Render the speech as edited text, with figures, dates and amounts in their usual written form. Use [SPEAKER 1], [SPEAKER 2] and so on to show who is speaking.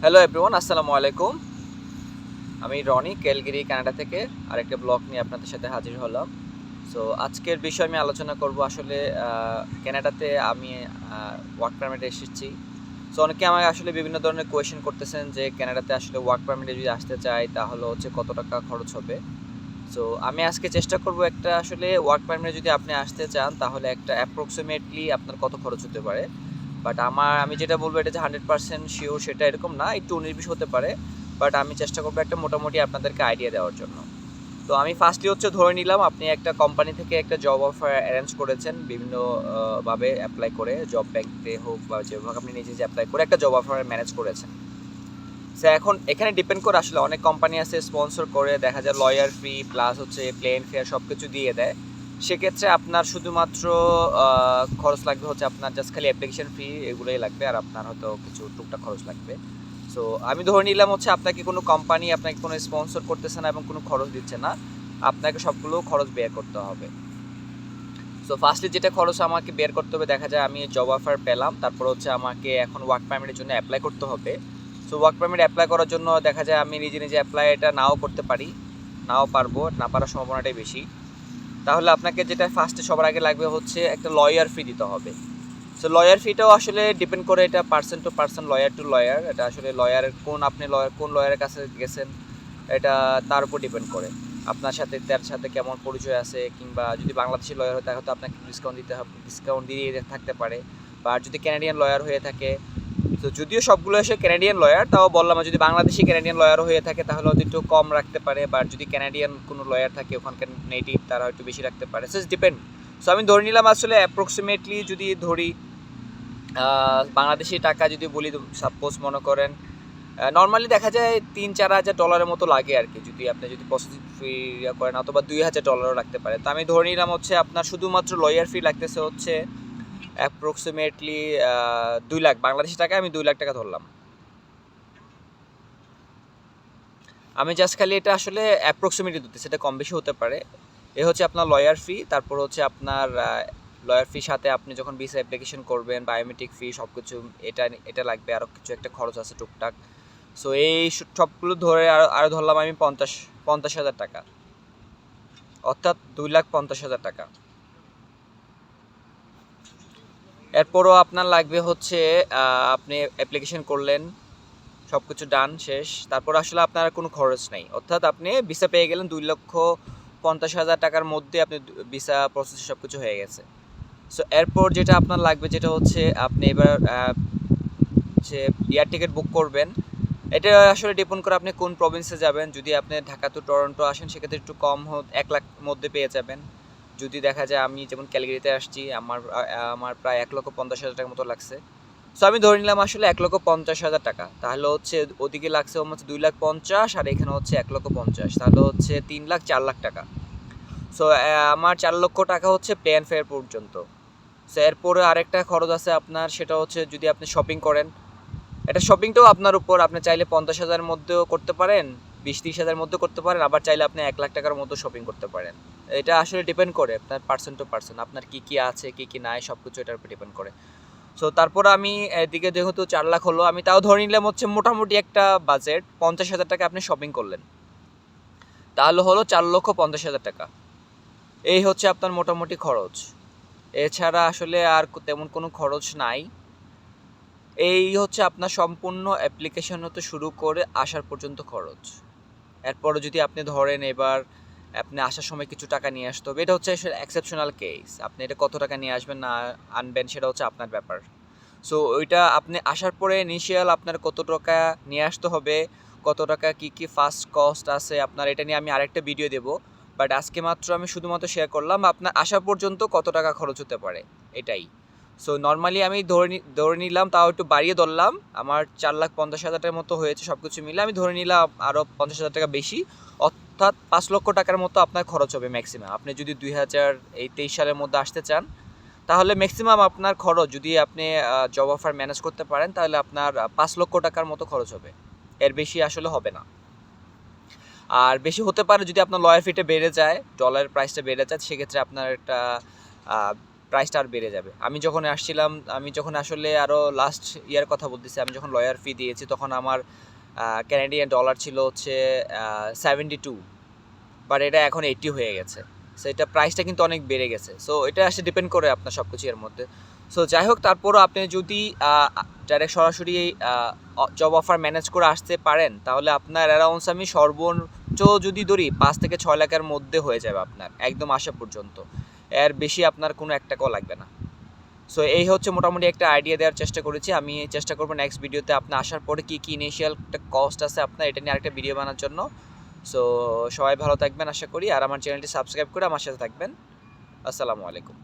[SPEAKER 1] Hello everyone, আসসালামু আলাইকুম। আমি রনি ক্যালগেরি কানাডা থেকে আরেকটা ব্লগ নিয়ে আপনাদের সাথে হাজির হলাম। সো আজকের বিষয় আমি আলোচনা করব আসলে কানাডাতে আমি ওয়ার্ক পারমিটে এসেছি। সো অনেকে আমাকে আসলে বিভিন্ন ধরনের কোয়েশ্চেন করতেছেন যে কানাডাতে আসলে ওয়ার্ক পারমিটে যদি আসতে চাই তাহলে হচ্ছে কত টাকা খরচ হবে। সো আমি আজকে চেষ্টা করব একটা আসলে ওয়ার্ক পারমিটে যদি আপনি আসতে চান তাহলে একটা অ্যাপ্রক্সিমেটলি আপনার কত খরচ হতে পারে। বাট আমি যেটা বলবো এটা যে 100% শিওর সেটা এরকম না, একটু 19-20 হতে পারে। বাট আমি চেষ্টা করবো একটা মোটামুটি আপনাদেরকে আইডিয়া দেওয়ার জন্য। তো আমি ফার্স্টলি হচ্ছে ধরে নিলাম আপনি একটা কোম্পানি থেকে একটা জব অফার অ্যারেঞ্জ করেছেন বিভিন্ন ভাবে অ্যাপ্লাই করে, জব ব্যাংকে হোক বা যেভাবে আপনি নিজে অ্যাপ্লাই করে একটা জব অফার ম্যানেজ করেছেন। সো এখন এখানে ডিপেন্ড করে আসলে অনেক কোম্পানি আছে স্পন্সর করে, দেখা যায় লয়ার ফি প্লাস হচ্ছে প্লেন ফেয়ার সব কিছু দিয়ে দেয়। সেক্ষেত্রে আপনার শুধুমাত্র খরচ লাগবে হচ্ছে আপনার জাস্ট খালি অ্যাপ্লিকেশন ফি, এগুলোই লাগবে, আর আপনার হয়তো কিছু টুকটাক খরচ লাগবে। সো আমি ধরে নিলাম হচ্ছে আপনাকে কোনো কোম্পানি আপনাকে কোনো স্পন্সর করতেছে না এবং কোনো খরচ দিচ্ছে না, আপনাকে সবগুলো খরচ বের করতে হবে। সো ফার্স্টলি যেটা খরচ আমাকে বের করতে হবে, দেখা যায় আমি জব অফার পেলাম, তারপর হচ্ছে আমাকে এখন ওয়ার্ক পারমিটের জন্য অ্যাপ্লাই করতে হবে। সো ওয়ার্ক পারমিট অ্যাপ্লাই করার জন্য দেখা যায় আমি নিজে নিজে অ্যাপ্লাই এটা নাও করতে পারি, নাও পারবো, না পারার সম্ভাবনাটাই বেশি। তাহলে আপনাকে যেটা ফার্স্টে সবার আগে লাগবে হচ্ছে একটা লয়ার ফি দিতে হবে। সো লয়ার ফিটাও আসলে ডিপেন্ড করে, এটা person to person, lawyer to lawyer, এটা আসলে লয়ারের আপনি কোন লয়ারের কাছে গেছেন এটা তার উপর ডিপেন্ড করে। আপনার সাথে তার সাথে কেমন পরিচয় আছে, কিংবা যদি বাংলাদেশি লয়ার হয় তাহলে তো আপনাকে ডিসকাউন্ট দিতে হবে, ডিসকাউন্ট দিয়ে থাকতে পারে। বা যদি ক্যানাডিয়ান লয়ার হয়ে থাকে, তো যদিও সবগুলো এসে ক্যানাডিয়ান লয়ার, তাও বললাম যদি বাংলাদেশি ক্যানাডিয়ান লয়ারও হয়ে থাকে তাহলে হয়তো একটু কম রাখতে পারে, বা যদি ক্যানাডিয়ান কোনো লয়ার থাকে ওখানকার নেটিভ, তারা একটু বেশি রাখতে পারে। So depend. সো আমি ধরে নিলাম আসলে অ্যাপ্রক্সিমেটলি যদি ধরি বাংলাদেশি টাকা যদি বলি, সাপোজ মনে করেন নর্মালি দেখা যায় $3-4 হাজার মতো লাগে আর কি, যদি প্রসেসিং ফি করেন, অথবা $2,000 লাগতে পারে। তো আমি ধরে নিলাম হচ্ছে আপনার শুধুমাত্র লয়ার ফি লাগতেছে হচ্ছে অ্যাপ্রক্সিমেটলি 2 লাখ বাংলাদেশি টাকায়, আমি 2 লাখ টাকা ধরলাম। আমি জাস্ট খালি এটা আসলে অ্যাপ্রক্সিমেটলি দিতে, সেটা কম বেশি হতে পারে। এ হচ্ছে আপনার লয়ার ফি, তারপর হচ্ছে আপনার লয়ার ফি সাথে আপনি যখন ভিসা অ্যাপ্লিকেশন করবেন, বায়োমেট্রিক ফি সব কিছু, এটা এটা লাগবে, আরও কিছু একটা খরচ আছে টুকটাক। সো এই সবগুলো ধরে আরও ধরলাম আমি 50,000 টাকা, অর্থাৎ 2,50,000 টাকা। এরপরও আপনার লাগবে হচ্ছে আপনি অ্যাপ্লিকেশন করলেন, সব কিছু ডান শেষ, তারপর আসলে আপনার কোনো খরচ নেই, অর্থাৎ আপনি ভিসা পেয়ে গেলেন। 2,50,000 টাকার মধ্যে আপনি ভিসা প্রসেস সব কিছু হয়ে গেছে। সো এরপর যেটা আপনার লাগবে যেটা হচ্ছে আপনি এবার হচ্ছে এয়ার টিকিট বুক করবেন। এটা আসলে ডিপেন্ড করে আপনি কোন প্রভিন্সে যাবেন। যদি আপনি ঢাকা টু টরন্টো আসেন সেক্ষেত্রে একটু কম 1 লাখ মধ্যে পেয়ে যাবেন। যদি দেখা যায় আমি যেমন ক্যালগেরিতে আসছি, আমার প্রায় 1,50,000 টাকার মতো লাগছে। সো আমি ধরে নিলাম আসলে 1,50,000 টাকা, তাহলে হচ্ছে ওদিকে লাগছে হচ্ছে 2,50,000, আর এখানে হচ্ছে 1,50,000, তাহলে হচ্ছে 3 লাখ 4 লাখ টাকা। সো আমার 4 লক্ষ টাকা হচ্ছে প্লেন ফেয়ার পর্যন্ত। সো এরপরে আরেকটা খরচ আছে আপনার, সেটা হচ্ছে যদি আপনি শপিং করেন, এটা শপিংটাও আপনার উপর, আপনি চাইলে 50,000 মধ্যেও করতে পারেন, 20-30 হাজার মধ্যে করতে পারেন, আবার চাইলে আপনি 1 লাখ টাকার মতো শপিং করতে পারেন। এটা আসলে ডিপেন্ড করে আপনার পার্সন টু পার্সন, আপনার কী কী আছে কী কী নাই সব কিছু এটার উপর ডিপেন্ড করে। সো তারপর আমি এদিকে যেহেতু 4 লাখ হলো, আমি তাও ধরে নিলাম হচ্ছে মোটামুটি একটা বাজেট 50,000 টাকা আপনি শপিং করলেন, তাহলে হলো 4,50,000 টাকা। এই হচ্ছে আপনার মোটামুটি খরচ। এছাড়া আসলে আর তেমন কোনো খরচ নাই। এই হচ্ছে আপনার সম্পূর্ণ অ্যাপ্লিকেশন হতে শুরু করে আসার পর্যন্ত খরচ। এরপরে যদি আপনি ধরেন এবার আপনি আসার সময় কিছু টাকা নিয়ে আসতে হবে, এটা হচ্ছে এক্সেপশনাল কেস, আপনি এটা কত টাকা নিয়ে আসবেন না আনবেন সেটা হচ্ছে আপনার ব্যাপার। সো ওইটা আপনি আসার পরে ইনিশিয়াল আপনার কত টাকা নিয়ে আসতে হবে, কত টাকা কী কী ফার্স্ট কস্ট আছে আপনার, এটা নিয়ে আমি আরেকটা ভিডিও দেবো। বাট আজকে মাত্র আমি শুধুমাত্র শেয়ার করলাম আপনার আসা পর্যন্ত কত টাকা খরচ হতে পারে, এটাই। সো নর্মালি আমি ধরে নিলাম, তাও একটু বাড়িয়ে ধরলাম, আমার 4,50,000 টাকার মতো হয়েছে সব কিছু মিলে। আমি ধরে নিলাম আরও 50,000 টাকা বেশি, অর্থাৎ 5 লক্ষ টাকার মতো আপনার খরচ হবে ম্যাক্সিমাম। আপনি যদি 2023 সালের মধ্যে আসতে চান তাহলে ম্যাক্সিমাম আপনার খরচ, যদি আপনি জব অফার ম্যানেজ করতে পারেন, তাহলে আপনার 5 লক্ষ টাকার মতো খরচ হবে, এর বেশি আসলে হবে না। আর বেশি হতে পারে যদি আপনার লয়ার ফিটা বেড়ে যায়, ডলারের প্রাইসটা বেড়ে যায়, সেক্ষেত্রে আপনার একটা প্রাইসটা আর বেড়ে যাবে। আমি যখন আসলে আরও লাস্ট ইয়ার কথা বলতেছি, আমি যখন লয়ার ফি দিয়েছি তখন আমার ক্যানাডিয়ান ডলার ছিল হচ্ছে 72, বাট এটা এখন 80 হয়ে গেছে। সো এটা প্রাইসটা কিন্তু অনেক বেড়ে গেছে। সো এটা আসলে ডিপেন্ড করে আপনার সব কিছু এর মধ্যে। সো যাই হোক, তারপরও আপনি যদি ডাইরেক্ট সরাসরি জব অফার ম্যানেজ করে আসতে পারেন, তাহলে আপনার অ্যারাউন্ডস আমি সর্বোচ্চ যদি ধরি 5 থেকে 6 লাখের মধ্যে হয়ে যাবে আপনার একদম আসা পর্যন্ত। এর বেশি আপনার কোনো এক টাকাও লাগবে না। সো এই হচ্ছে মোটামুটি একটা আইডিয়া দেওয়ার চেষ্টা করেছি। আমি চেষ্টা করবো নেক্সট ভিডিওতে আপনি আসার পরে কী কী ইনিশিয়াল একটা কস্ট আছে আপনার, এটা নিয়ে আরেকটা ভিডিও বানার জন্য। সো সবাই ভালো থাকবেন আশা করি, আর আমার চ্যানেলটি সাবস্ক্রাইব করে আমার সাথে থাকবেন। আসসালামু আলাইকুম।